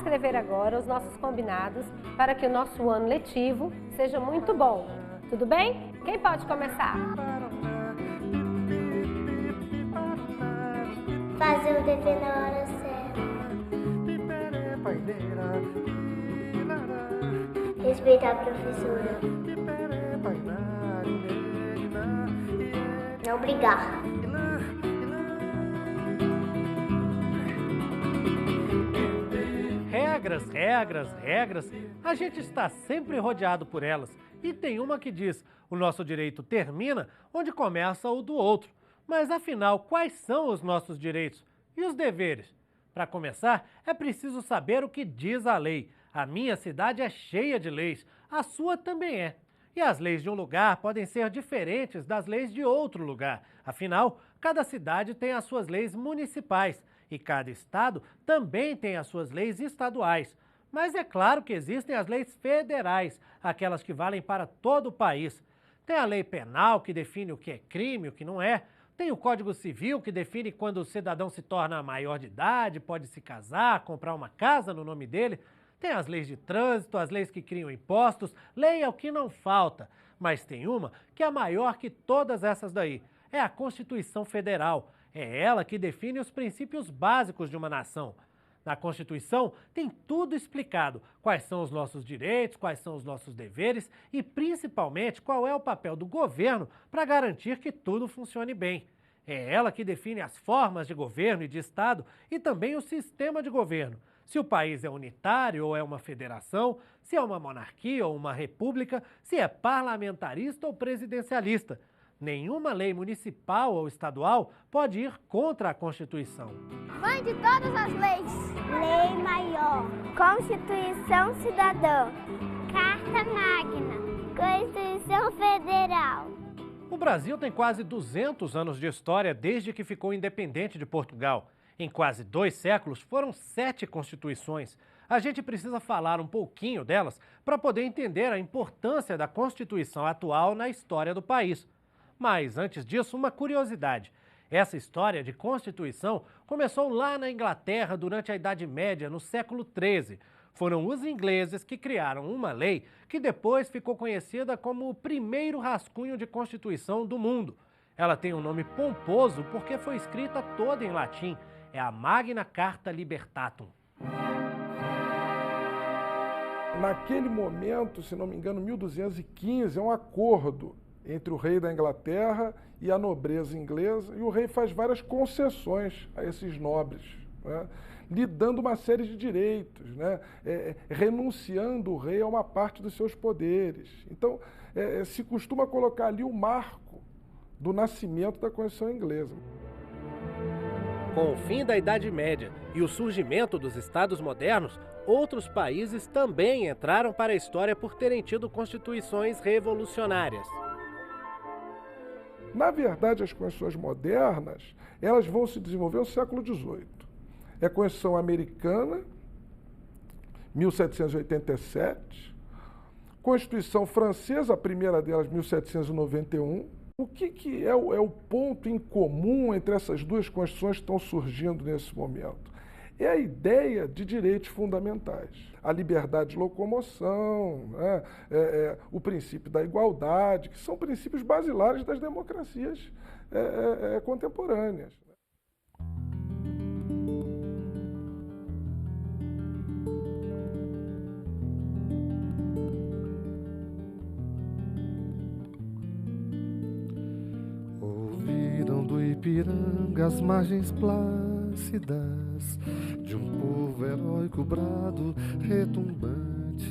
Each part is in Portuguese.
escrever agora os nossos combinados para que o nosso ano letivo seja muito bom. Tudo bem? Quem pode começar? Fazer o dever na hora certa. Respeitar a professora. Não brigar. Regras, regras, regras. A gente está sempre rodeado por elas. E tem uma que diz: o nosso direito termina onde começa o do outro. Mas afinal, quais são os nossos direitos e os deveres? Para começar, é preciso saber o que diz a lei. A minha cidade é cheia de leis, a sua também é. E as leis de um lugar podem ser diferentes das leis de outro lugar. Afinal, cada cidade tem as suas leis municipais e cada estado também tem as suas leis estaduais. Mas é claro que existem as leis federais, aquelas que valem para todo o país. Tem a lei penal, que define o que é crime e o que não é. Tem o Código Civil, que define quando o cidadão se torna maior de idade, pode se casar, comprar uma casa no nome dele. Tem as leis de trânsito, as leis que criam impostos, lei é o que não falta. Mas tem uma que é maior que todas essas daí. É a Constituição Federal. É ela que define os princípios básicos de uma nação. Na Constituição tem tudo explicado, quais são os nossos direitos, quais são os nossos deveres e, principalmente, qual é o papel do governo para garantir que tudo funcione bem. É ela que define as formas de governo e de Estado e também o sistema de governo. Se o país é unitário ou é uma federação, se é uma monarquia ou uma república, se é parlamentarista ou presidencialista. Nenhuma lei municipal ou estadual pode ir contra a Constituição. Mãe de todas as leis. Lei maior. Constituição cidadã. Carta Magna. Constituição Federal. O Brasil tem quase 200 anos de história desde que ficou independente de Portugal. Em quase 2 séculos foram 7 constituições. A gente precisa falar um pouquinho delas para poder entender a importância da Constituição atual na história do país. Mas, antes disso, uma curiosidade. Essa história de Constituição começou lá na Inglaterra durante a Idade Média, no século XIII. Foram os ingleses que criaram uma lei que depois ficou conhecida como o primeiro rascunho de Constituição do mundo. Ela tem um nome pomposo porque foi escrita toda em latim. É a Magna Carta Libertatum. Naquele momento, se não me engano, 1215, é um acordo entre o rei da Inglaterra e a nobreza inglesa, e o rei faz várias concessões a esses nobres, né, lhe dando uma série de direitos, né, renunciando o rei a uma parte dos seus poderes. Então, se costuma colocar ali o marco do nascimento da Constituição inglesa. Com o fim da Idade Média e o surgimento dos Estados modernos, outros países também entraram para a história por terem tido constituições revolucionárias. Na verdade, as constituições modernas, elas vão se desenvolver no século XVIII. É a Constituição Americana, 1787, Constituição Francesa, a primeira delas, 1791. O que é o ponto em comum entre essas duas constituições que estão surgindo nesse momento? É a ideia de direitos fundamentais. A liberdade de locomoção, né, o princípio da igualdade, que são princípios basilares das democracias contemporâneas. Ouviram do Ipiranga as margens plácidas de um povo heróico brado retumbante,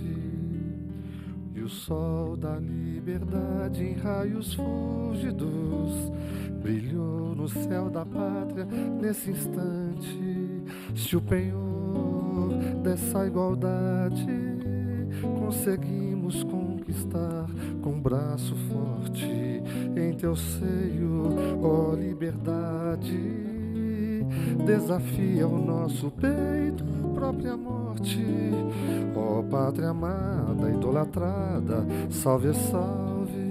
e o sol da liberdade em raios fúlgidos brilhou no céu da pátria nesse instante. Se o penhor dessa igualdade conseguimos conquistar com braço forte em teu seio, ó liberdade, desafia o nosso peito a própria morte, ó pátria amada, idolatrada, salve, salve.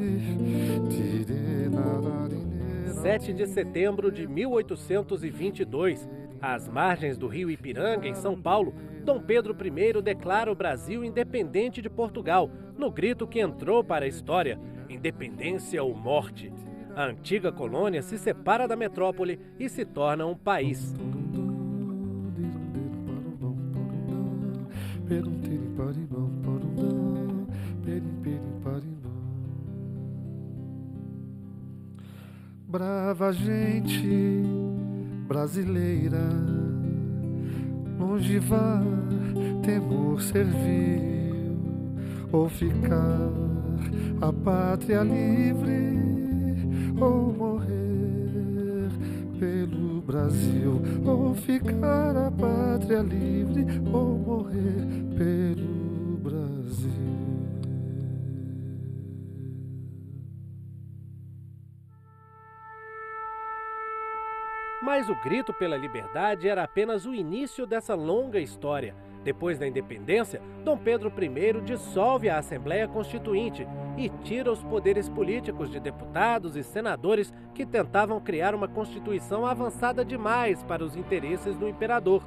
7 de setembro de 1822, Às margens do rio Ipiranga, em São Paulo, Dom Pedro I declara o Brasil independente de Portugal, no grito que entrou para a história: independência ou morte. A antiga colônia se separa da metrópole e se torna um país. Brava gente brasileira, longe vá, temor servil, ou ficar a pátria livre, ou morrer pelo Brasil, ou ficar a pátria livre, ou morrer pelo Brasil. Mas o grito pela liberdade era apenas o início dessa longa história. Depois da independência, Dom Pedro I dissolve a Assembleia Constituinte e tira os poderes políticos de deputados e senadores que tentavam criar uma Constituição avançada demais para os interesses do imperador.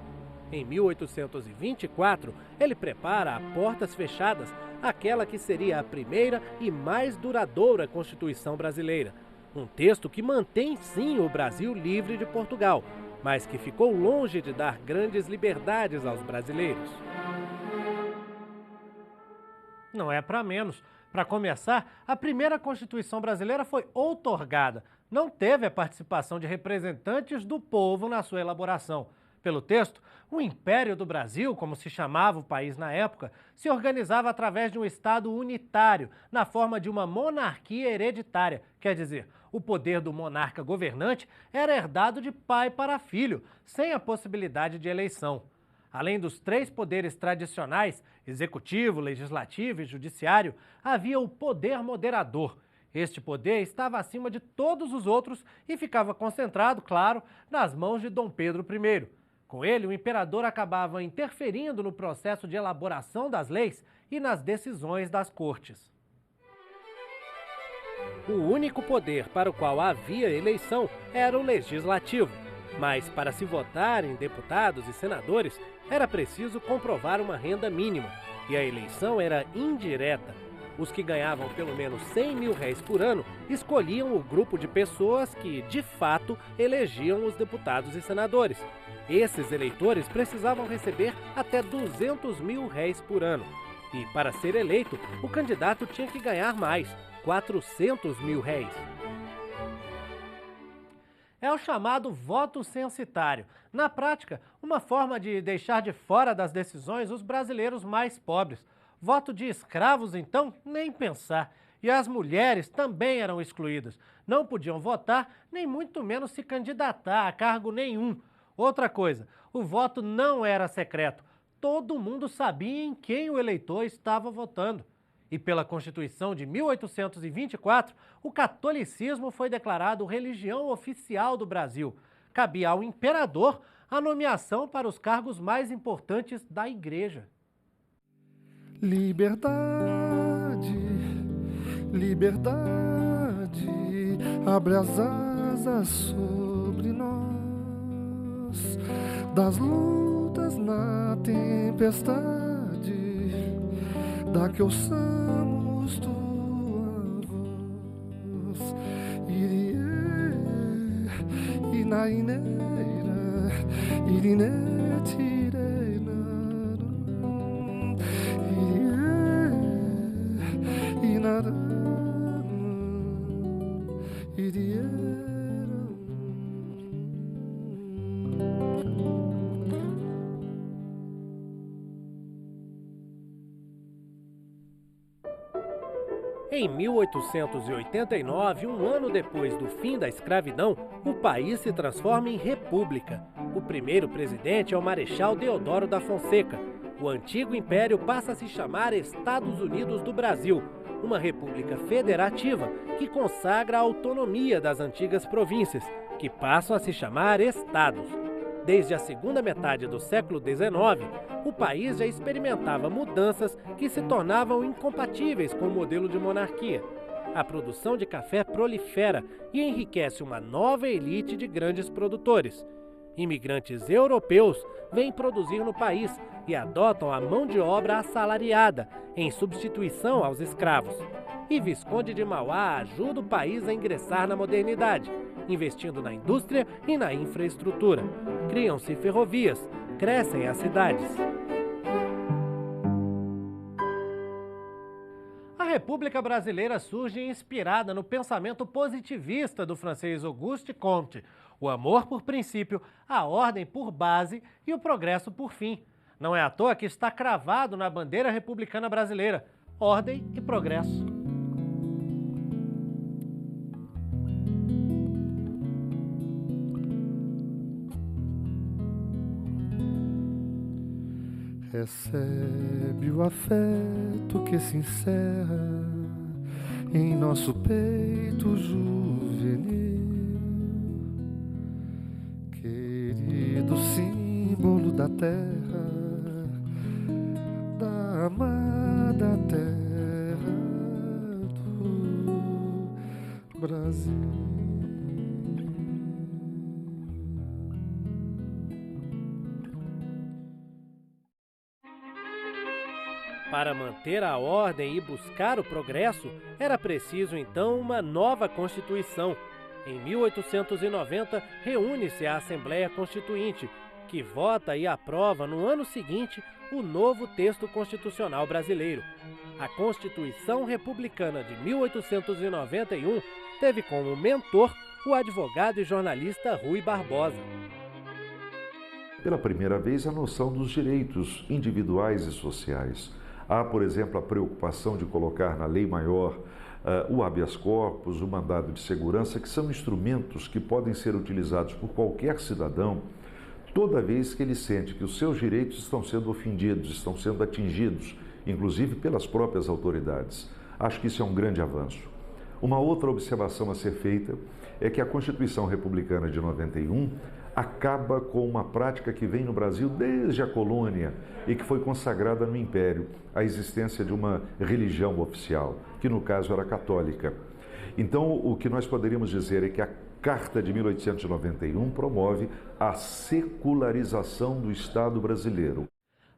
Em 1824, ele prepara a portas fechadas aquela que seria a primeira e mais duradoura Constituição brasileira. Um texto que mantém sim o Brasil livre de Portugal, mas que ficou longe de dar grandes liberdades aos brasileiros. Não é para menos. Para começar, a primeira Constituição brasileira foi outorgada. Não teve a participação de representantes do povo na sua elaboração. Pelo texto, o Império do Brasil, como se chamava o país na época, se organizava através de um Estado unitário, na forma de uma monarquia hereditária. Quer dizer, o poder do monarca governante era herdado de pai para filho, sem a possibilidade de eleição. Além dos três poderes tradicionais, executivo, legislativo e judiciário, havia o poder moderador. Este poder estava acima de todos os outros e ficava concentrado, claro, nas mãos de Dom Pedro I. Com ele, o imperador acabava interferindo no processo de elaboração das leis e nas decisões das cortes. O único poder para o qual havia eleição era o legislativo, mas para se votar em deputados e senadores era preciso comprovar uma renda mínima e a eleição era indireta. Os que ganhavam pelo menos R$100.000 por ano escolhiam o grupo de pessoas que, de fato, elegiam os deputados e senadores. Esses eleitores precisavam receber até R$200.000 por ano. E, para ser eleito, o candidato tinha que ganhar mais, R$400.000. É o chamado voto censitário. Na prática, uma forma de deixar de fora das decisões os brasileiros mais pobres. Voto de escravos, então, nem pensar. E as mulheres também eram excluídas. Não podiam votar, nem muito menos se candidatar a cargo nenhum. Outra coisa, o voto não era secreto. Todo mundo sabia em quem o eleitor estava votando. E pela Constituição de 1824, o catolicismo foi declarado religião oficial do Brasil. Cabia ao imperador a nomeação para os cargos mais importantes da Igreja. Liberdade, liberdade, abre as asas sobre nós, das lutas na tempestade, dá que ouçamos tua voz. Irie, inaineira, irine, tireina, irie, inara, irie. Em 1889, um ano depois do fim da escravidão, o país se transforma em república. O primeiro presidente é o Marechal Deodoro da Fonseca. O antigo império passa a se chamar Estados Unidos do Brasil, uma república federativa que consagra a autonomia das antigas províncias, que passam a se chamar estados. Desde a segunda metade do século XIX, o país já experimentava mudanças que se tornavam incompatíveis com o modelo de monarquia. A produção de café prolifera e enriquece uma nova elite de grandes produtores. Imigrantes europeus vêm produzir no país e adotam a mão de obra assalariada, em substituição aos escravos. E Visconde de Mauá ajuda o país a ingressar na modernidade, investindo na indústria e na infraestrutura. Criam-se ferrovias, crescem as cidades. A República Brasileira surge inspirada no pensamento positivista do francês Auguste Comte. O amor por princípio, a ordem por base e o progresso por fim. Não é à toa que está cravado na bandeira republicana brasileira: ordem e progresso. Recebe o afeto que se encerra em nosso peito juvenil, querido símbolo da terra, da amada terra do Brasil. Para manter a ordem e buscar o progresso, era preciso então uma nova Constituição. Em 1890, reúne-se a Assembleia Constituinte, que vota e aprova no ano seguinte o novo texto constitucional brasileiro. A Constituição Republicana de 1891 teve como mentor o advogado e jornalista Rui Barbosa. Pela primeira vez, a noção dos direitos individuais e sociais. Há, por exemplo, a preocupação de colocar na lei maior o habeas corpus, o mandado de segurança, que são instrumentos que podem ser utilizados por qualquer cidadão toda vez que ele sente que os seus direitos estão sendo ofendidos, estão sendo atingidos, inclusive pelas próprias autoridades. Acho que isso é um grande avanço. Uma outra observação a ser feita é que a Constituição Republicana de 91 acaba com uma prática que vem no Brasil desde a colônia e que foi consagrada no Império, a existência de uma religião oficial, que no caso era católica. Então, o que nós poderíamos dizer é que a Carta de 1891 promove a secularização do Estado brasileiro.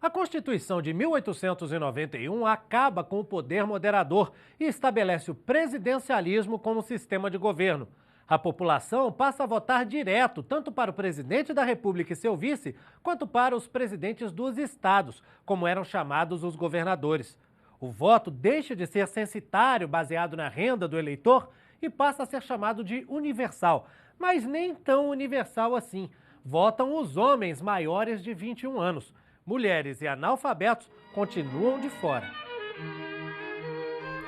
A Constituição de 1891 acaba com o poder moderador e estabelece o presidencialismo como sistema de governo. A população passa a votar direto, tanto para o presidente da República e seu vice, quanto para os presidentes dos estados, como eram chamados os governadores. O voto deixa de ser censitário, baseado na renda do eleitor, e passa a ser chamado de universal, mas nem tão universal assim. Votam os homens maiores de 21 anos. Mulheres e analfabetos continuam de fora.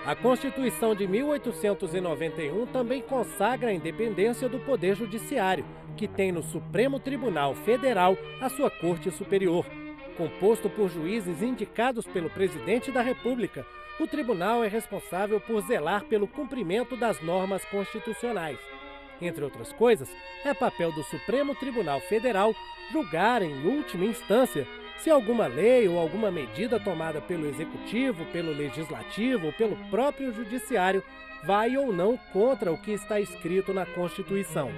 A Constituição de 1891 também consagra a independência do Poder Judiciário, que tem no Supremo Tribunal Federal a sua Corte Superior. Composto por juízes indicados pelo Presidente da República, o tribunal é responsável por zelar pelo cumprimento das normas constitucionais. Entre outras coisas, é papel do Supremo Tribunal Federal julgar, em última instância, se alguma lei ou alguma medida tomada pelo Executivo, pelo Legislativo ou pelo próprio Judiciário vai ou não contra o que está escrito na Constituição.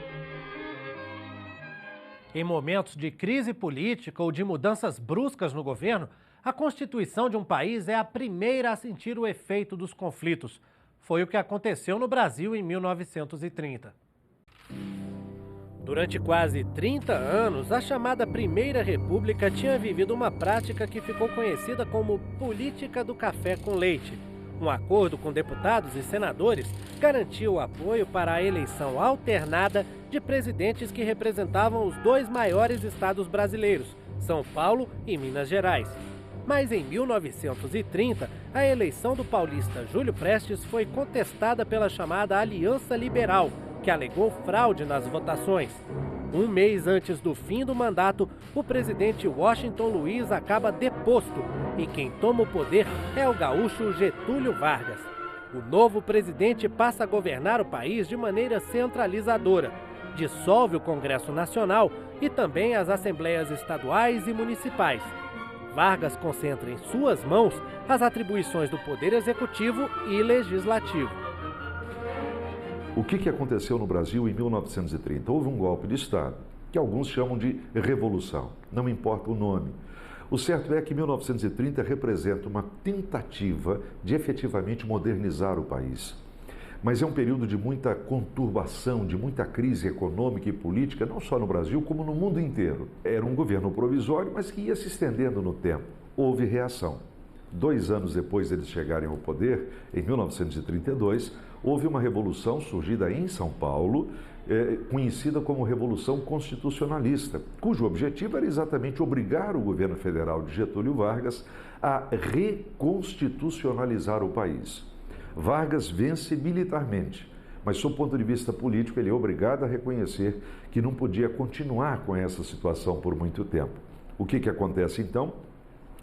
Em momentos de crise política ou de mudanças bruscas no governo, a Constituição de um país é a primeira a sentir o efeito dos conflitos. Foi o que aconteceu no Brasil em 1930. Durante quase 30 anos, a chamada Primeira República tinha vivido uma prática que ficou conhecida como política do café com leite. Um acordo com deputados e senadores garantiu o apoio para a eleição alternada de presidentes que representavam os dois maiores estados brasileiros, São Paulo e Minas Gerais. Mas em 1930, a eleição do paulista Júlio Prestes foi contestada pela chamada Aliança Liberal, que alegou fraude nas votações. Um mês antes do fim do mandato, o presidente Washington Luiz acaba deposto e quem toma o poder é o gaúcho Getúlio Vargas. O novo presidente passa a governar o país de maneira centralizadora, dissolve o Congresso Nacional e também as assembleias estaduais e municipais. Vargas concentra em suas mãos as atribuições do Poder Executivo e Legislativo. O que aconteceu no Brasil em 1930? Houve um golpe de Estado que alguns chamam de revolução, não importa o nome. O certo é que 1930 representa uma tentativa de efetivamente modernizar o país. Mas é um período de muita conturbação, de muita crise econômica e política, não só no Brasil, como no mundo inteiro. Era um governo provisório, mas que ia se estendendo no tempo. Houve reação. 2 anos depois deles chegarem ao poder, em 1932, houve uma revolução surgida em São Paulo, conhecida como Revolução Constitucionalista, cujo objetivo era exatamente obrigar o governo federal de Getúlio Vargas a reconstitucionalizar o país. Vargas vence militarmente, mas, sob o ponto de vista político, ele é obrigado a reconhecer que não podia continuar com essa situação por muito tempo. O que acontece, então?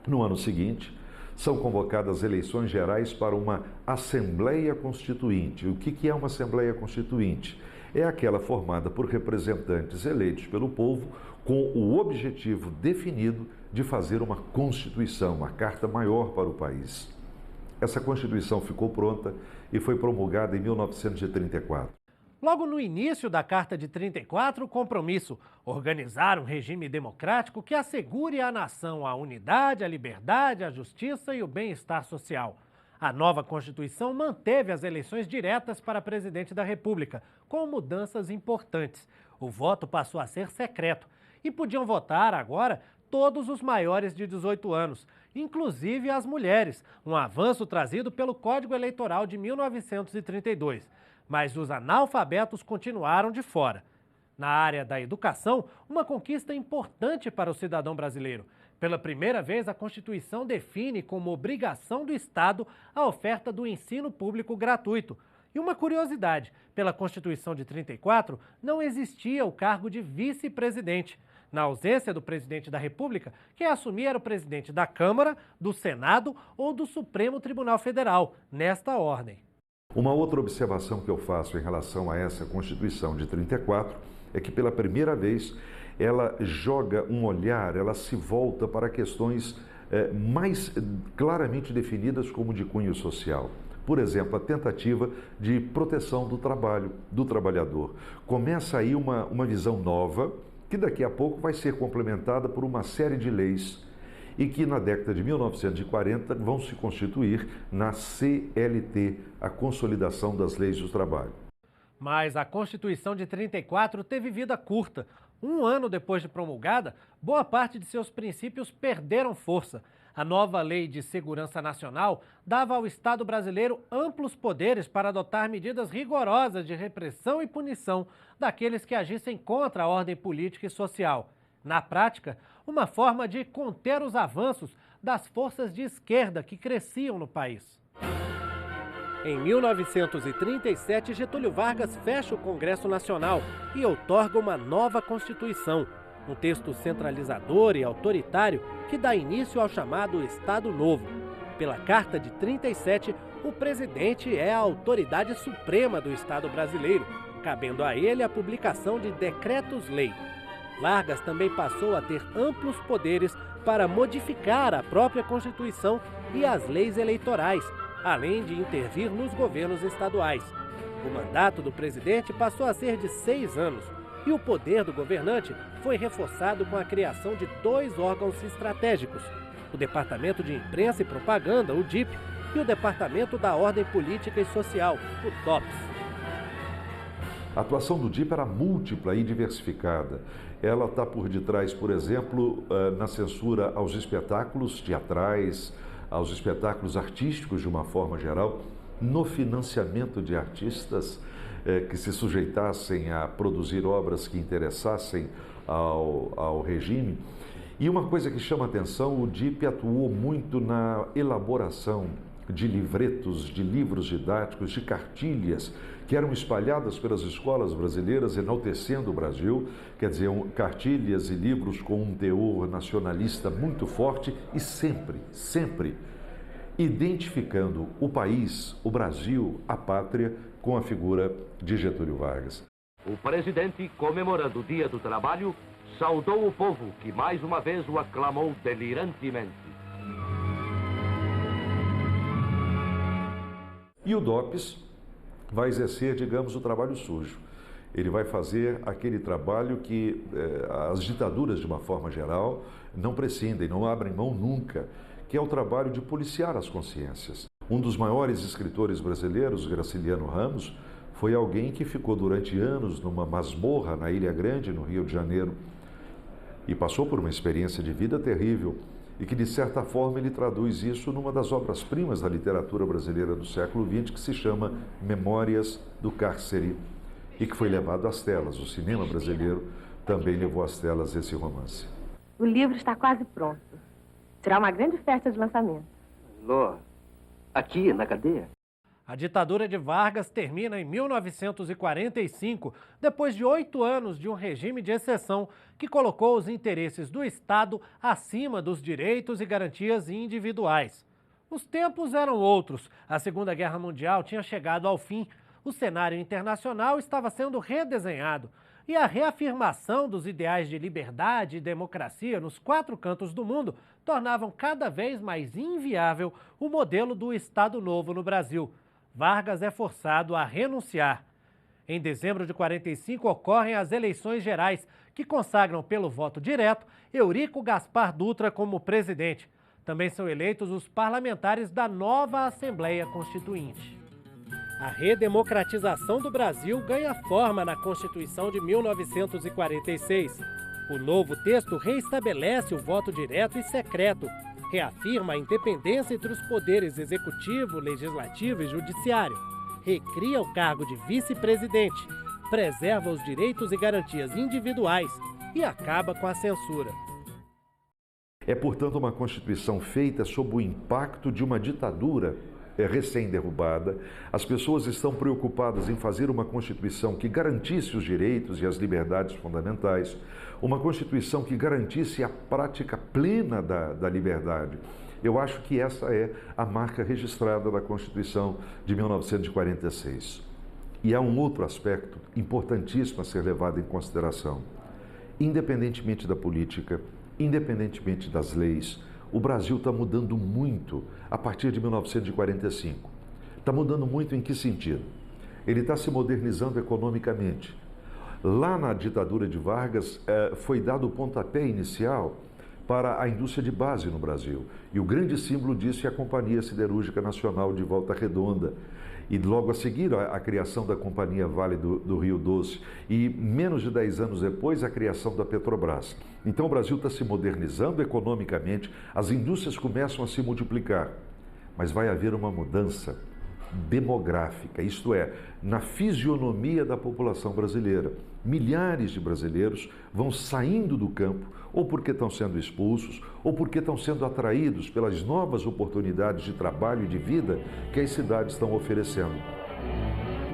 No ano seguinte, são convocadas eleições gerais para uma Assembleia Constituinte. O que é uma Assembleia Constituinte? É aquela formada por representantes eleitos pelo povo com o objetivo definido de fazer uma Constituição, uma Carta Maior para o país. Essa Constituição ficou pronta e foi promulgada em 1934. Logo no início da Carta de 34, o compromisso: organizar um regime democrático que assegure à nação a unidade, a liberdade, a justiça e o bem-estar social. A nova Constituição manteve as eleições diretas para presidente da República, com mudanças importantes. O voto passou a ser secreto e podiam votar agora todos os maiores de 18 anos, inclusive as mulheres, um avanço trazido pelo Código Eleitoral de 1932. Mas os analfabetos continuaram de fora. Na área da educação, uma conquista importante para o cidadão brasileiro. Pela primeira vez, a Constituição define como obrigação do Estado a oferta do ensino público gratuito. E uma curiosidade, pela Constituição de 34, não existia o cargo de vice-presidente. Na ausência do presidente da República, quem assumia era o presidente da Câmara, do Senado ou do Supremo Tribunal Federal, nesta ordem. Uma outra observação que eu faço em relação a essa Constituição de 34 é que, pela primeira vez, ela joga um olhar, ela se volta para questões mais claramente definidas como de cunho social. Por exemplo, a tentativa de proteção do trabalho, do trabalhador. Começa aí uma visão nova, que daqui a pouco vai ser complementada por uma série de leis e que na década de 1940 vão se constituir na CLT, a Consolidação das Leis do Trabalho. Mas a Constituição de 34 teve vida curta. 1 ano depois de promulgada, boa parte de seus princípios perderam força. A nova Lei de Segurança Nacional dava ao Estado brasileiro amplos poderes para adotar medidas rigorosas de repressão e punição daqueles que agissem contra a ordem política e social. Na prática, uma forma de conter os avanços das forças de esquerda que cresciam no país. Em 1937, Getúlio Vargas fecha o Congresso Nacional e outorga uma nova Constituição, um texto centralizador e autoritário que dá início ao chamado Estado Novo. Pela Carta de 37, o presidente é a autoridade suprema do Estado brasileiro, cabendo a ele a publicação de decretos-lei. Vargas também passou a ter amplos poderes para modificar a própria Constituição e as leis eleitorais, além de intervir nos governos estaduais. O mandato do presidente passou a ser de 6 anos e o poder do governante foi reforçado com a criação de 2 órgãos estratégicos: o Departamento de Imprensa e Propaganda, o DIP, e o Departamento da Ordem Política e Social, o DOPS. A atuação do DIP era múltipla e diversificada. Ela está por detrás, por exemplo, na censura aos espetáculos teatrais, aos espetáculos artísticos de uma forma geral, no financiamento de artistas que se sujeitassem a produzir obras que interessassem ao regime. E uma coisa que chama atenção, o DIP atuou muito na elaboração de livretos, de livros didáticos, de cartilhas que eram espalhadas pelas escolas brasileiras, enaltecendo o Brasil, quer dizer, cartilhas e livros com um teor nacionalista muito forte e sempre identificando o país, o Brasil, a pátria, com a figura de Getúlio Vargas. O presidente, comemorando o Dia do Trabalho, saudou o povo, que mais uma vez o aclamou delirantemente. E o DOPS vai exercer, digamos, o trabalho sujo. Ele vai fazer aquele trabalho que as ditaduras, de uma forma geral, não prescindem, não abrem mão nunca, que é o trabalho de policiar as consciências. Um dos maiores escritores brasileiros, Graciliano Ramos, foi alguém que ficou durante anos numa masmorra na Ilha Grande, no Rio de Janeiro, e passou por uma experiência de vida terrível e que, de certa forma, ele traduz isso numa das obras-primas da literatura brasileira do século XX, que se chama Memórias do Cárcere, e que foi levado às telas. O cinema brasileiro também levou às telas esse romance. O livro está quase pronto. Será uma grande festa de lançamento. Ló, aqui na cadeia? A ditadura de Vargas termina em 1945, depois de 8 anos de um regime de exceção que colocou os interesses do Estado acima dos direitos e garantias individuais. Os tempos eram outros. A Segunda Guerra Mundial tinha chegado ao fim. O cenário internacional estava sendo redesenhado e a reafirmação dos ideais de liberdade e democracia nos 4 cantos do mundo tornavam cada vez mais inviável o modelo do Estado Novo no Brasil. Vargas é forçado a renunciar. Em dezembro de 45 ocorrem as eleições gerais, que consagram pelo voto direto Eurico Gaspar Dutra como presidente. Também são eleitos os parlamentares da nova Assembleia Constituinte. A redemocratização do Brasil ganha forma na Constituição de 1946. O novo texto reestabelece o voto direto e secreto, reafirma a independência entre os poderes executivo, legislativo e judiciário, recria o cargo de vice-presidente, preserva os direitos e garantias individuais e acaba com a censura. É, portanto, uma Constituição feita sob o impacto de uma ditadura recém-derrubada. As pessoas estão preocupadas em fazer uma Constituição que garantisse os direitos e as liberdades fundamentais, uma Constituição que garantisse a prática plena da liberdade. Eu acho que essa é a marca registrada da Constituição de 1946. E há um outro aspecto importantíssimo a ser levado em consideração. Independentemente da política, independentemente das leis, o Brasil está mudando muito a partir de 1945. Está mudando muito em que sentido? Ele está se modernizando economicamente. Lá na ditadura de Vargas, foi dado o pontapé inicial para a indústria de base no Brasil. E o grande símbolo disso é a Companhia Siderúrgica Nacional de Volta Redonda. E logo a seguir, a criação da Companhia Vale do Rio Doce. E menos de 10 anos depois, a criação da Petrobras. Então o Brasil está se modernizando economicamente, as indústrias começam a se multiplicar. Mas vai haver uma mudança demográfica, isto é, na fisionomia da população brasileira. Milhares de brasileiros vão saindo do campo, ou porque estão sendo expulsos, ou porque estão sendo atraídos pelas novas oportunidades de trabalho e de vida que as cidades estão oferecendo.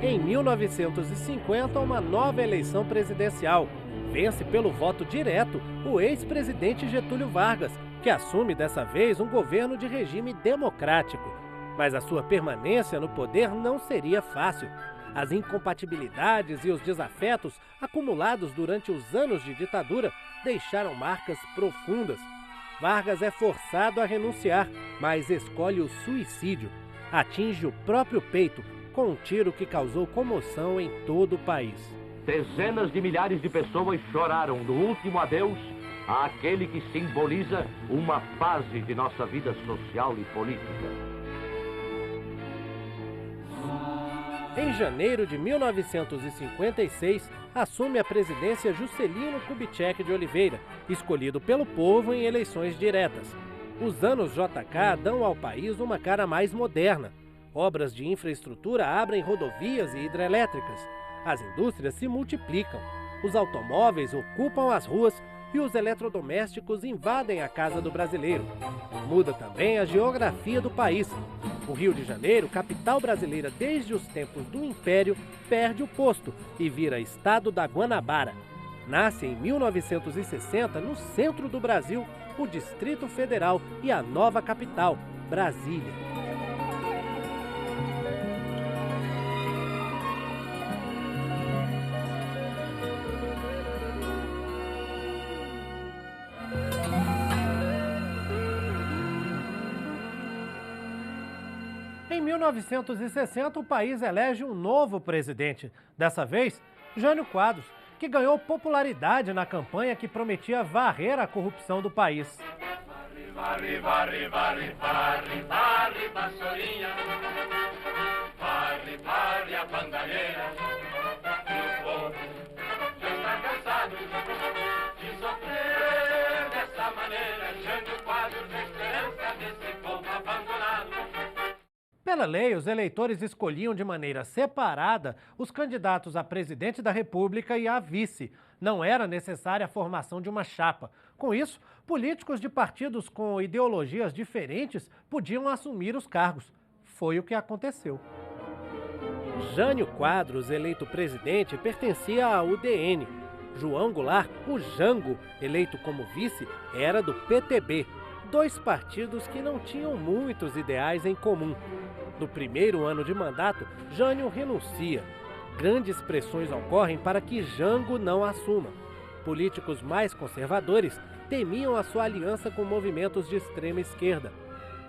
Em 1950, uma nova eleição presidencial. Vence pelo voto direto o ex-presidente Getúlio Vargas, que assume dessa vez um governo de regime democrático. Mas a sua permanência no poder não seria fácil. As incompatibilidades e os desafetos acumulados durante os anos de ditadura deixaram marcas profundas. Vargas é forçado a renunciar, mas escolhe o suicídio. Atinge o próprio peito com um tiro que causou comoção em todo o país. Dezenas de milhares de pessoas choraram no último adeus àquele que simboliza uma fase de nossa vida social e política. Em janeiro de 1956, assume a presidência Juscelino Kubitschek de Oliveira, escolhido pelo povo em eleições diretas. Os anos JK dão ao país uma cara mais moderna. Obras de infraestrutura abrem rodovias e hidrelétricas. As indústrias se multiplicam. Os automóveis ocupam as ruas e os eletrodomésticos invadem a casa do brasileiro. Muda também a geografia do país. O Rio de Janeiro, capital brasileira desde os tempos do Império, perde o posto e vira estado da Guanabara. Nasce em 1960, no centro do Brasil, o Distrito Federal e a nova capital, Brasília. Em 1960, o país elege um novo presidente. Dessa vez, Jânio Quadros, que ganhou popularidade na campanha que prometia varrer a corrupção do país. Varre, varre, varre, varre, varre, vassourinha, varre, varre a bandalheira, e o povo já está cansado de sofrer dessa maneira. Jânio Quadros, esperança desse povo abandonado. Pela lei, os eleitores escolhiam de maneira separada os candidatos a presidente da República e a vice. Não era necessária a formação de uma chapa. Com isso, políticos de partidos com ideologias diferentes podiam assumir os cargos. Foi o que aconteceu. Jânio Quadros, eleito presidente, pertencia à UDN. João Goulart, o Jango, eleito como vice, era do PTB. Dois partidos que não tinham muitos ideais em comum. No primeiro ano de mandato, Jânio renuncia. Grandes pressões ocorrem para que Jango não assuma. Políticos mais conservadores temiam a sua aliança com movimentos de extrema esquerda.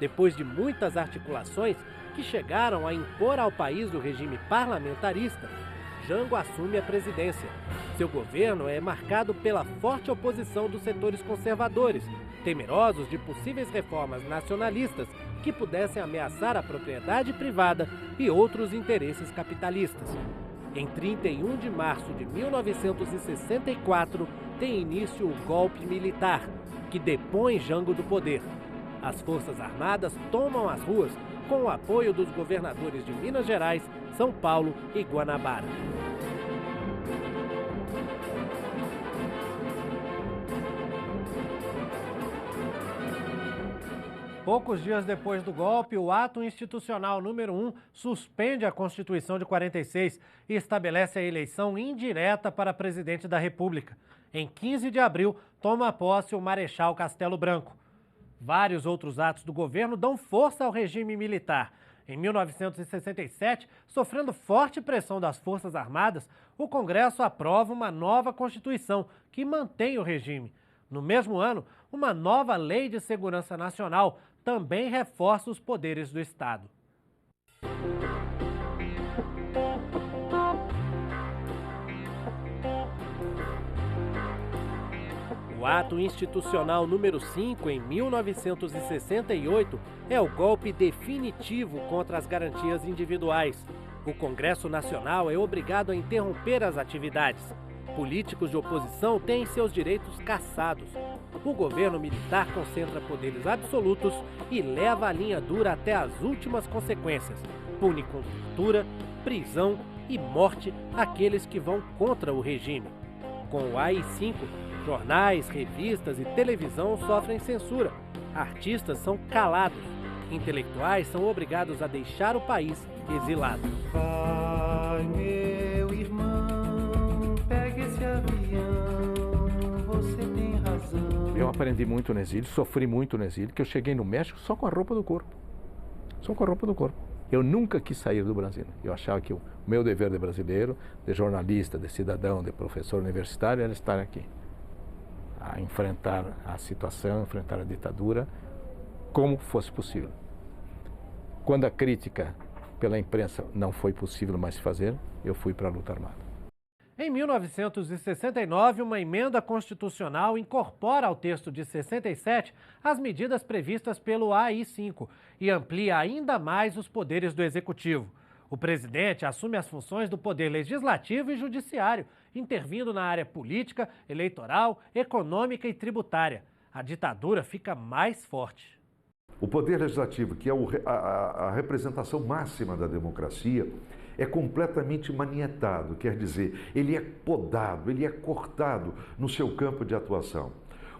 Depois de muitas articulações que chegaram a impor ao país o regime parlamentarista, Jango assume a presidência. Seu governo é marcado pela forte oposição dos setores conservadores, temerosos de possíveis reformas nacionalistas que pudessem ameaçar a propriedade privada e outros interesses capitalistas. Em 31 de março de 1964, tem início o golpe militar, que depõe Jango do poder. As Forças Armadas tomam as ruas com o apoio dos governadores de Minas Gerais, São Paulo e Guanabara. Poucos dias depois do golpe, o ato institucional número 1 suspende a Constituição de 46 e estabelece a eleição indireta para presidente da República. Em 15 de abril, toma posse o Marechal Castelo Branco. Vários outros atos do governo dão força ao regime militar. Em 1967, sofrendo forte pressão das Forças Armadas, o Congresso aprova uma nova Constituição que mantém o regime. No mesmo ano, uma nova Lei de Segurança Nacional também reforça os poderes do Estado. O ato institucional número 5, em 1968, é o golpe definitivo contra as garantias individuais. O Congresso Nacional é obrigado a interromper as atividades. Políticos de oposição têm seus direitos cassados. O governo militar concentra poderes absolutos e leva a linha dura até as últimas consequências. Pune com tortura, prisão e morte aqueles que vão contra o regime. Com o AI-5, jornais, revistas e televisão sofrem censura. Artistas são calados. Intelectuais são obrigados a deixar o país exilados. Vai, meu irmão, pegue esse avião, você tem razão. Eu aprendi muito no exílio, sofri muito no exílio, que eu cheguei no México só com a roupa do corpo. Só com a roupa do corpo. Eu nunca quis sair do Brasil. Eu achava que o meu dever de brasileiro, de jornalista, de cidadão, de professor universitário, era estar aqui. A enfrentar a situação, enfrentar a ditadura, como fosse possível. Quando a crítica pela imprensa não foi possível mais fazer, eu fui para a luta armada. Em 1969, uma emenda constitucional incorpora ao texto de 67 as medidas previstas pelo AI-5 e amplia ainda mais os poderes do Executivo. O presidente assume as funções do poder legislativo e judiciário, intervindo na área política, eleitoral, econômica e tributária. A ditadura fica mais forte. O poder legislativo, que é a representação máxima da democracia, é completamente manietado, quer dizer, ele é podado, ele é cortado no seu campo de atuação.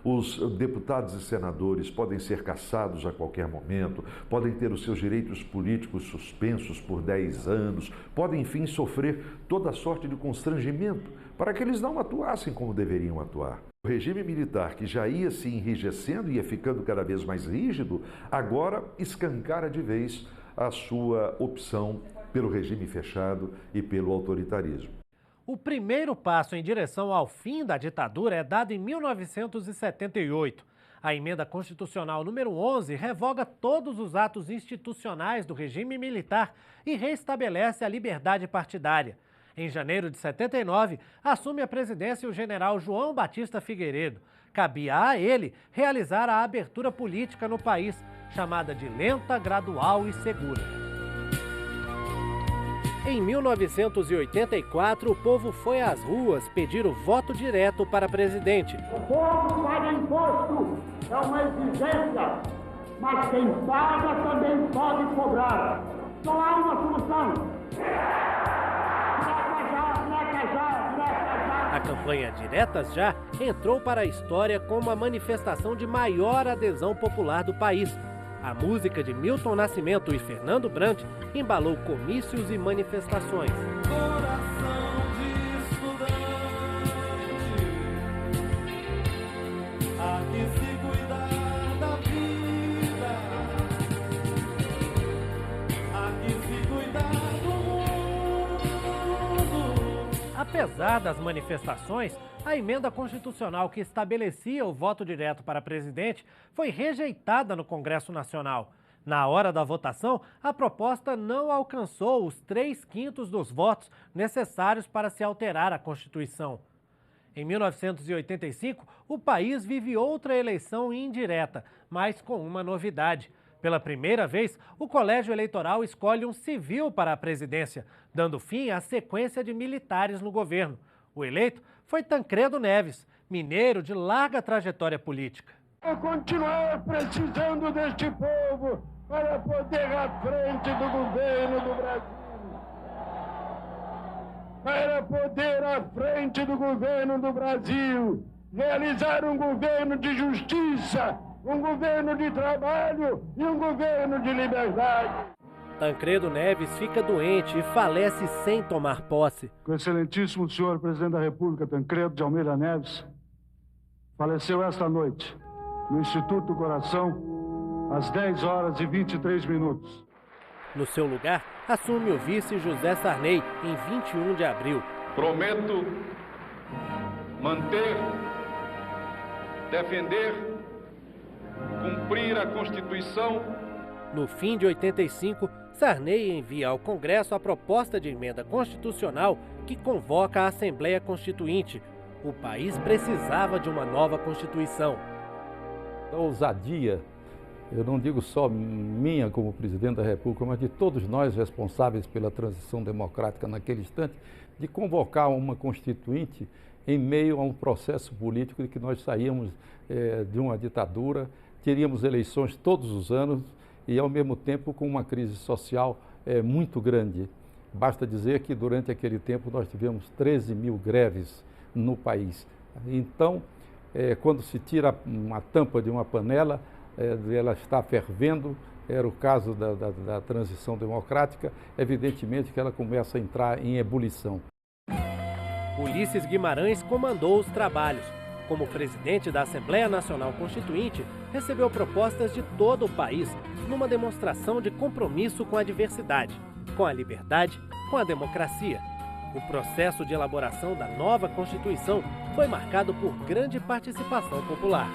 Os deputados e senadores podem ser cassados a qualquer momento, podem ter os seus direitos políticos suspensos por 10 anos, podem, enfim, sofrer toda sorte de constrangimento para que eles não atuassem como deveriam atuar. O regime militar, que já ia se enrijecendo e ia ficando cada vez mais rígido, agora escancara de vez a sua opção pelo regime fechado e pelo autoritarismo. O primeiro passo em direção ao fim da ditadura é dado em 1978. A emenda constitucional número 11 revoga todos os atos institucionais do regime militar e reestabelece a liberdade partidária. Em janeiro de 79, assume a presidência o general João Batista Figueiredo. Cabia a ele realizar a abertura política no país, chamada de lenta, gradual e segura. Em 1984, o povo foi às ruas pedir o voto direto para presidente. O povo paga imposto, é uma exigência, mas quem paga também pode cobrar. Só há uma solução. A campanha Diretas Já entrou para a história como a manifestação de maior adesão popular do país. A música de Milton Nascimento e Fernando Brant embalou comícios e manifestações. Coração de estudante, há que se cuidar da vida, há que se cuidar do mundo. Apesar das manifestações, a emenda constitucional que estabelecia o voto direto para presidente foi rejeitada no Congresso Nacional. Na hora da votação, a proposta não alcançou os 3/5 dos votos necessários para se alterar a Constituição. Em 1985, o país vive outra eleição indireta, mas com uma novidade. Pela primeira vez, o colégio eleitoral escolhe um civil para a presidência, dando fim à sequência de militares no governo. O eleito foi Tancredo Neves, mineiro de larga trajetória política. Eu continuar precisando deste povo para poder à frente do governo do Brasil. Para poder à frente do governo do Brasil, realizar um governo de justiça, um governo de trabalho e um governo de liberdade. Tancredo Neves fica doente e falece sem tomar posse. O excelentíssimo senhor presidente da República, Tancredo de Almeida Neves, faleceu esta noite no Instituto do Coração, às 10h23. No seu lugar, assume o vice José Sarney, em 21 de abril. Prometo manter, defender, cumprir a Constituição. No fim de 85, Sarney envia ao Congresso a proposta de emenda constitucional que convoca a Assembleia Constituinte. O país precisava de uma nova Constituição. A ousadia, eu não digo só minha como presidente da República, mas de todos nós responsáveis pela transição democrática naquele instante, de convocar uma Constituinte em meio a um processo político de que nós saíamos de uma ditadura, teríamos eleições todos os anos, e, ao mesmo tempo, com uma crise social muito grande. Basta dizer que, durante aquele tempo, nós tivemos 13 mil greves no país. Então, quando se tira uma tampa de uma panela, ela está fervendo, era o caso da transição democrática, evidentemente que ela começa a entrar em ebulição. Ulisses Guimarães comandou os trabalhos. Como presidente da Assembleia Nacional Constituinte, recebeu propostas de todo o país, numa demonstração de compromisso com a diversidade, com a liberdade, com a democracia. O processo de elaboração da nova Constituição foi marcado por grande participação popular.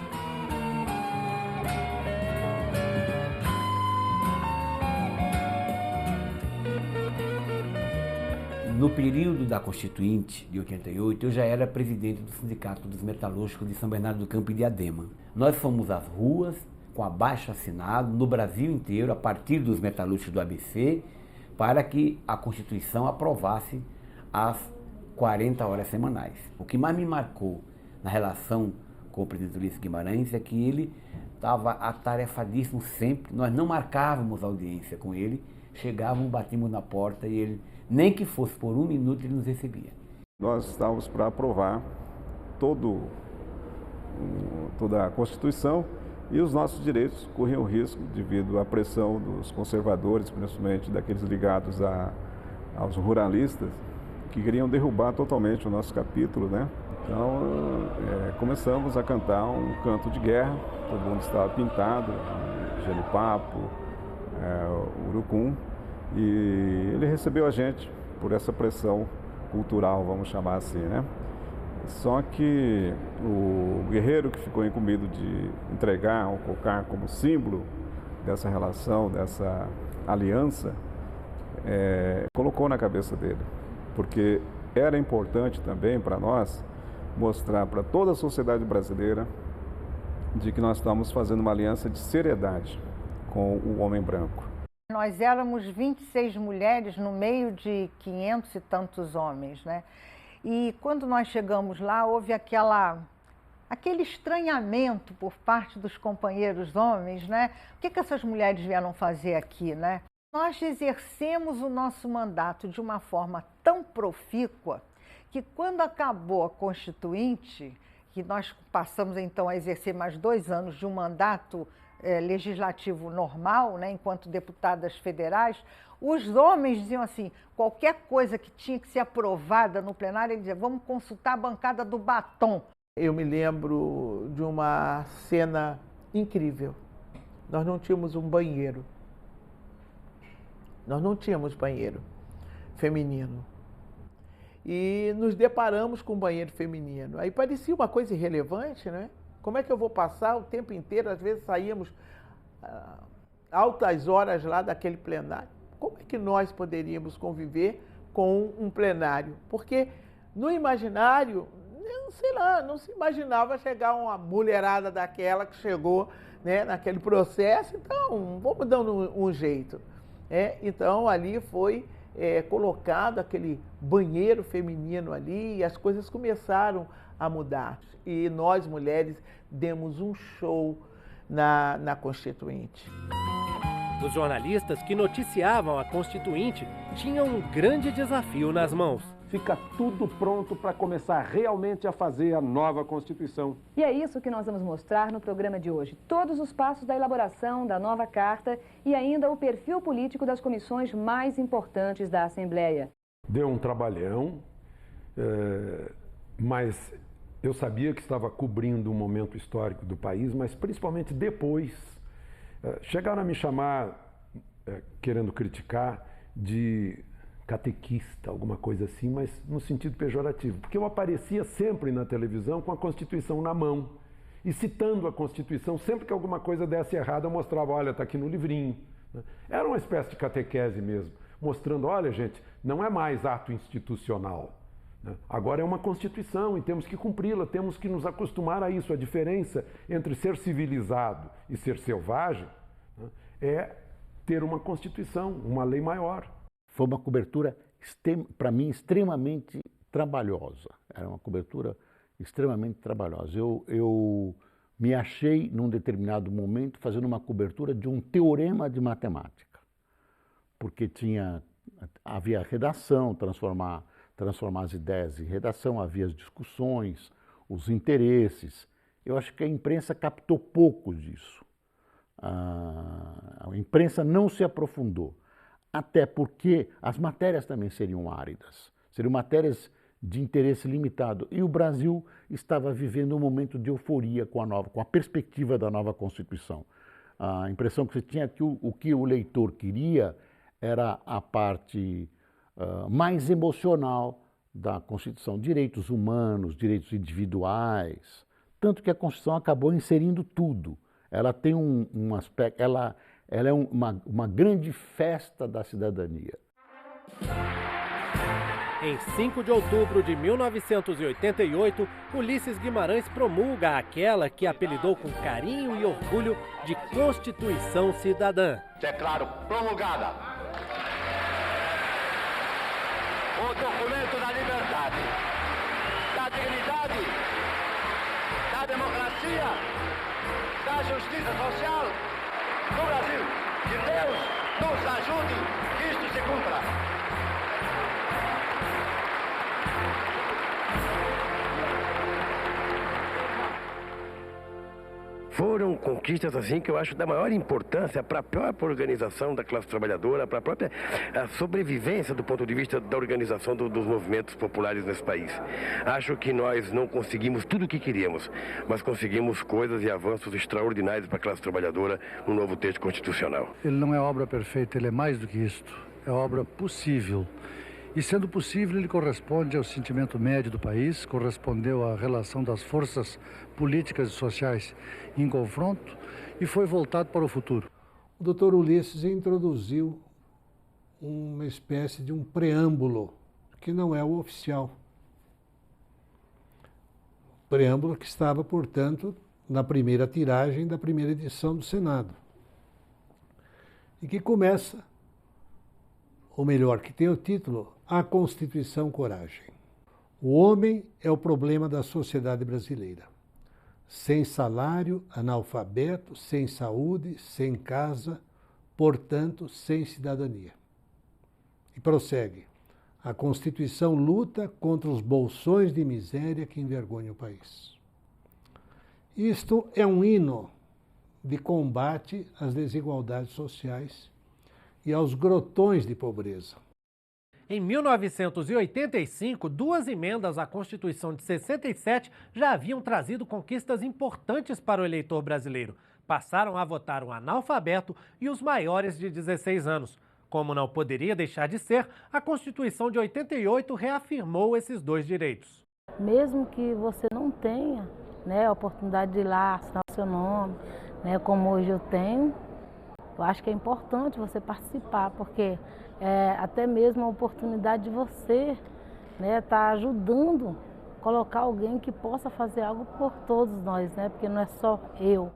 No período da Constituinte de 88, eu já era presidente do Sindicato dos Metalúrgicos de São Bernardo do Campo e Diadema. Nós fomos às ruas com abaixo-assinado no Brasil inteiro, a partir dos metalúrgicos do ABC, para que a Constituição aprovasse as 40 horas semanais. O que mais me marcou na relação com o presidente Ulisses Guimarães é que ele estava atarefadíssimo sempre. Nós não marcávamos audiência com ele, chegávamos, batíamos na porta e ele, nem que fosse por 1 minuto, ele nos recebia. Nós estávamos para aprovar toda a Constituição e os nossos direitos corriam risco devido à pressão dos conservadores, principalmente daqueles ligados aos ruralistas, que queriam derrubar totalmente o nosso capítulo, né? Então, começamos a cantar um canto de guerra, todo mundo estava pintado, jenipapo, urucum, e ele recebeu a gente por essa pressão cultural, vamos chamar assim, né? Só que o guerreiro que ficou incumbido de entregar o cocar como símbolo dessa relação, dessa aliança, colocou na cabeça dele porque era importante também para nós mostrar para toda a sociedade brasileira de que nós estamos fazendo uma aliança de seriedade com o homem branco. Nós éramos 26 mulheres no meio de 500 e tantos homens, né? E quando nós chegamos lá, houve aquele estranhamento por parte dos companheiros homens, né? O que essas mulheres vieram fazer aqui, né? Nós exercemos o nosso mandato de uma forma tão profícua que quando acabou a Constituinte, que nós passamos então a exercer mais 2 anos de um mandato legislativo normal, né, enquanto deputadas federais, os homens diziam assim, qualquer coisa que tinha que ser aprovada no plenário, eles diziam, vamos consultar a bancada do batom. Eu me lembro de uma cena incrível. Nós não tínhamos um banheiro. Nós não tínhamos banheiro feminino. E nos deparamos com um banheiro feminino. Aí parecia uma coisa irrelevante, né? Como é que eu vou passar o tempo inteiro? Às vezes saíamos altas horas lá daquele plenário. Como é que nós poderíamos conviver com um plenário? Porque no imaginário, sei lá, não se imaginava chegar uma mulherada daquela que chegou, né, naquele processo. Então, vamos dando um jeito. Então, ali foi colocado aquele banheiro feminino ali e as coisas começaram a mudar. E nós, mulheres, demos um show na Constituinte. Os jornalistas que noticiavam a Constituinte tinham um grande desafio nas mãos. Fica tudo pronto para começar realmente a fazer a nova Constituição. E é isso que nós vamos mostrar no programa de hoje. Todos os passos da elaboração da nova carta e ainda o perfil político das comissões mais importantes da Assembleia. Deu um trabalhão, mas eu sabia que estava cobrindo um momento histórico do país, mas principalmente depois. Chegaram a me chamar, querendo criticar, de catequista, alguma coisa assim, mas no sentido pejorativo, porque eu aparecia sempre na televisão com a Constituição na mão e citando a Constituição, sempre que alguma coisa desse errado eu mostrava, olha, está aqui no livrinho. Era uma espécie de catequese mesmo, mostrando, olha gente, não é mais ato institucional, agora é uma Constituição e temos que cumpri-la, temos que nos acostumar a isso. A diferença entre ser civilizado e ser selvagem é ter uma Constituição, uma lei maior. Foi uma cobertura, para mim, extremamente trabalhosa. Era uma cobertura extremamente trabalhosa. Eu me achei, num determinado momento, fazendo uma cobertura de um teorema de matemática. Porque havia redação, transformar as ideias em redação, havia as discussões, os interesses. Eu acho que a imprensa captou pouco disso. A imprensa não se aprofundou. Até porque as matérias também seriam áridas, seriam matérias de interesse limitado. E o Brasil estava vivendo um momento de euforia com a perspectiva da nova Constituição. A impressão que você tinha que o que o leitor queria era a parte mais emocional da Constituição, direitos humanos, direitos individuais, tanto que a Constituição acabou inserindo tudo. Ela tem um aspecto, ela é uma grande festa da cidadania. Em 5 de outubro de 1988, Ulisses Guimarães promulga aquela que apelidou com carinho e orgulho de Constituição Cidadã. Declaro promulgada o documento da liberdade, da dignidade, da democracia, da justiça social no Brasil. Que Deus nos ajude que isto se cumpra. Foram conquistas assim que eu acho da maior importância para a própria organização da classe trabalhadora, para a própria sobrevivência do ponto de vista da organização dos movimentos populares nesse país. Acho que nós não conseguimos tudo o que queríamos, mas conseguimos coisas e avanços extraordinários para a classe trabalhadora no novo texto constitucional. Ele não é obra perfeita, ele é mais do que isto, é obra possível. E sendo possível, ele corresponde ao sentimento médio do país, correspondeu à relação das forças políticas e sociais em confronto e foi voltado para o futuro. O doutor Ulisses introduziu uma espécie de um preâmbulo que não é o oficial. Preâmbulo que estava, portanto, na primeira tiragem da primeira edição do Senado. E que começa, ou melhor, que tem o título A Constituição Coragem. O homem é o problema da sociedade brasileira. Sem salário, analfabeto, sem saúde, sem casa, portanto, sem cidadania. E prossegue. A Constituição luta contra os bolsões de miséria que envergonham o país. Isto é um hino de combate às desigualdades sociais e aos grotões de pobreza. Em 1985, 2 emendas à Constituição de 67 já haviam trazido conquistas importantes para o eleitor brasileiro. Passaram a votar o analfabeto e os maiores de 16 anos. Como não poderia deixar de ser, a Constituição de 88 reafirmou esses 2 direitos. Mesmo que você não tenha, né, a oportunidade de ir lá assinar o seu nome, né, como hoje eu tenho, eu acho que é importante você participar, porque até mesmo a oportunidade de você tá ajudando a colocar alguém que possa fazer algo por todos nós, né, porque não é só eu.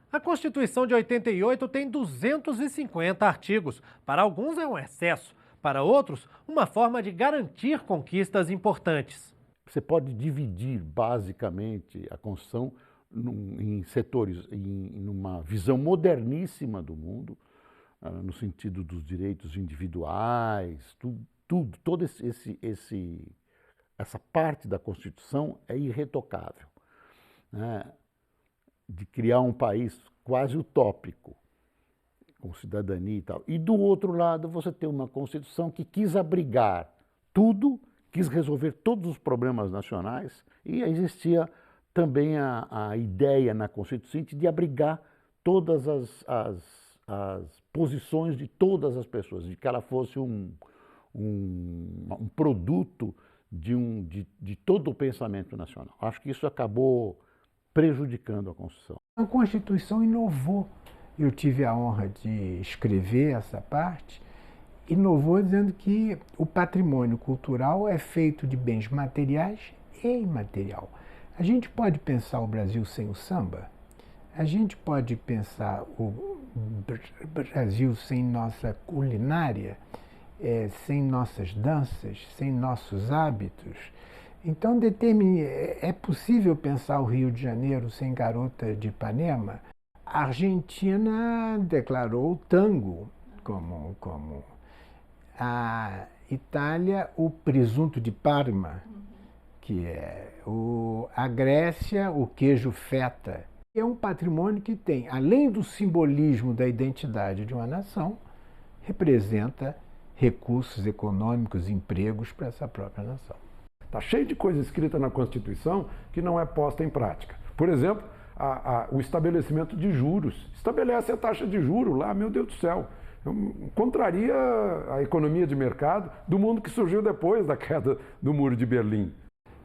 A Constituição de 88 tem 250 artigos. Para alguns é um excesso, para outros, uma forma de garantir conquistas importantes. Você pode dividir basicamente a Constituição em setores, numa visão moderníssima do mundo, no sentido dos direitos individuais, toda essa parte da Constituição é irretocável, né? De criar um país quase utópico, com cidadania e tal. E do outro lado, você tem uma Constituição que quis abrigar tudo, quis resolver todos os problemas nacionais, e existia também a ideia na Constituição de abrigar todas as posições de todas as pessoas, de que ela fosse um produto de todo o pensamento nacional. Acho que isso acabou prejudicando a Constituição. A Constituição inovou. Eu tive a honra de escrever essa parte. Inovou dizendo que o patrimônio cultural é feito de bens materiais e imaterial. A gente pode pensar o Brasil sem o samba? A gente pode pensar o Brasil sem nossa culinária, sem nossas danças, sem nossos hábitos? Então, é possível pensar o Rio de Janeiro sem Garota de Ipanema? A Argentina declarou o tango como a Itália, o presunto de Parma, que é a Grécia, o queijo feta. É um patrimônio que tem, além do simbolismo da identidade de uma nação, representa recursos econômicos, empregos para essa própria nação. Está cheio de coisa escrita na Constituição que não é posta em prática. Por exemplo, o estabelecimento de juros. Estabelece a taxa de juros lá, meu Deus do céu. Contraria a economia de mercado do mundo que surgiu depois da queda do Muro de Berlim.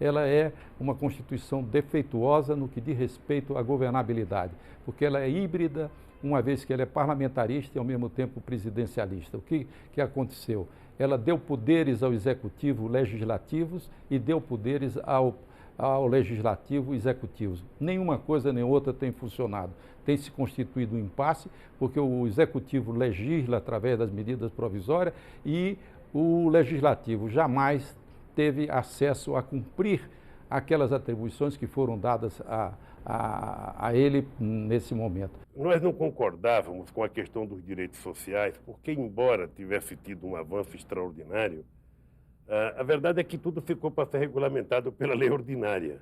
Ela é uma Constituição defeituosa no que diz respeito à governabilidade, porque ela é híbrida, uma vez que ela é parlamentarista e ao mesmo tempo presidencialista. O que aconteceu? Ela deu poderes ao executivo legislativos e deu poderes ao legislativo executivos. Nenhuma coisa nem outra tem funcionado. Tem se constituído um impasse, porque o executivo legisla através das medidas provisórias e o legislativo jamais teve acesso a cumprir aquelas atribuições que foram dadas a ele nesse momento. Nós não concordávamos com a questão dos direitos sociais, porque, embora tivesse tido um avanço extraordinário, a verdade é que tudo ficou para ser regulamentado pela lei ordinária.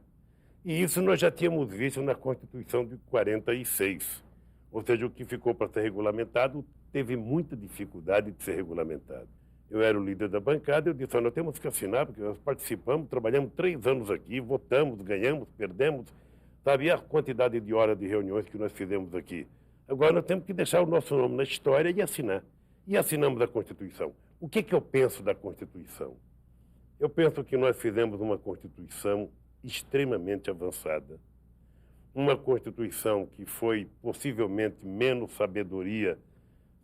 E isso nós já tínhamos visto na Constituição de 46. Ou seja, o que ficou para ser regulamentado teve muita dificuldade de ser regulamentado. Eu era o líder da bancada e eu disse, nós temos que assinar, porque nós participamos, trabalhamos 3 anos aqui, votamos, ganhamos, perdemos. Sabe a quantidade de horas de reuniões que nós fizemos aqui? Agora nós temos que deixar o nosso nome na história e assinar. E assinamos a Constituição. O que eu penso da Constituição? Eu penso que nós fizemos uma Constituição extremamente avançada. Uma Constituição que foi possivelmente menos sabedoria,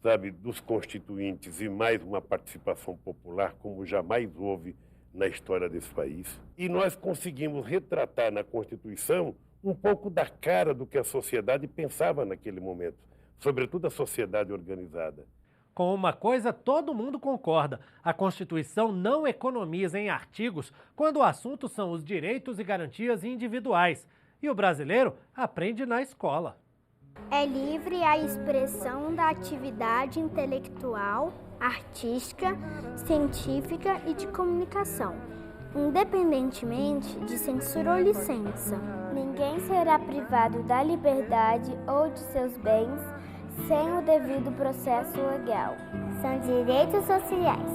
sabe, dos constituintes e mais uma participação popular como jamais houve na história desse país. E nós conseguimos retratar na Constituição um pouco da cara do que a sociedade pensava naquele momento, sobretudo a sociedade organizada. Com uma coisa todo mundo concorda: a Constituição não economiza em artigos quando o assunto são os direitos e garantias individuais. E o brasileiro aprende na escola. É livre a expressão da atividade intelectual, artística, científica e de comunicação, independentemente de censura ou licença. Ninguém será privado da liberdade ou de seus bens sem o devido processo legal. São direitos sociais: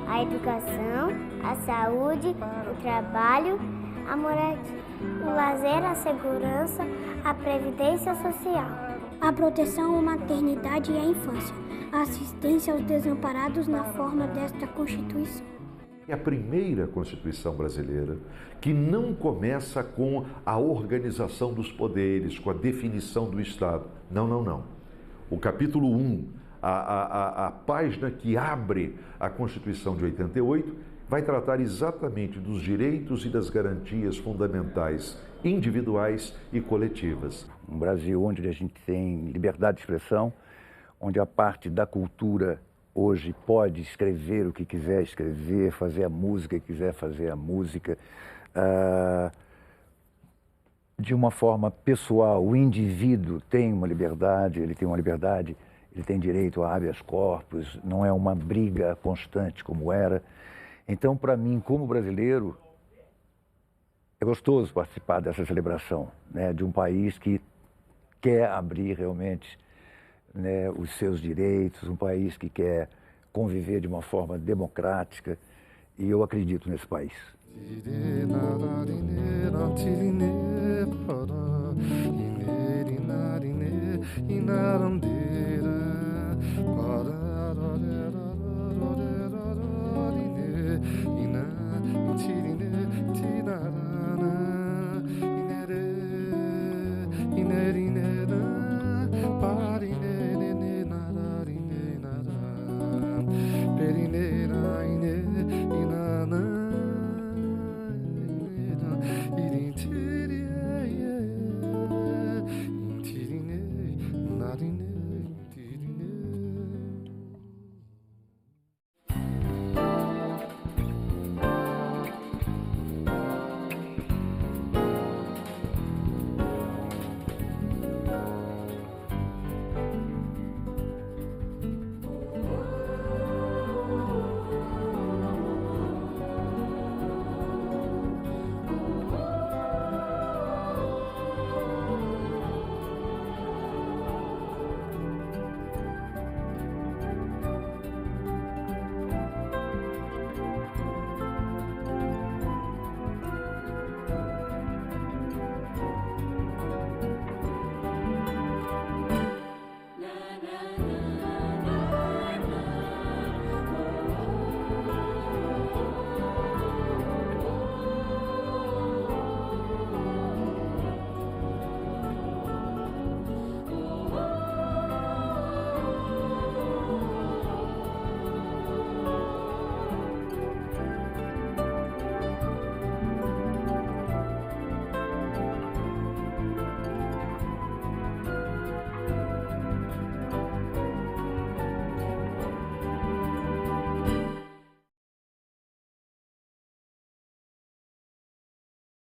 a educação, a saúde, o trabalho, a moradia, o lazer, a segurança, a previdência social, a proteção à maternidade e à infância, a assistência aos desamparados na forma desta Constituição. É a primeira Constituição brasileira que não começa com a organização dos poderes, com a definição do Estado. Não, não, não. O capítulo 1, a página que abre a Constituição de 88, vai tratar exatamente dos direitos e das garantias fundamentais individuais e coletivas. Um Brasil onde a gente tem liberdade de expressão, onde a parte da cultura hoje pode escrever o que quiser escrever, fazer a música que quiser fazer a música. De uma forma pessoal, o indivíduo tem uma liberdade, ele tem direito a habeas corpus, não é uma briga constante como era. Então, para mim, como brasileiro, é gostoso participar dessa celebração, né, de um país que quer abrir realmente, né, os seus direitos, um país que quer conviver de uma forma democrática, e eu acredito nesse país. Inaram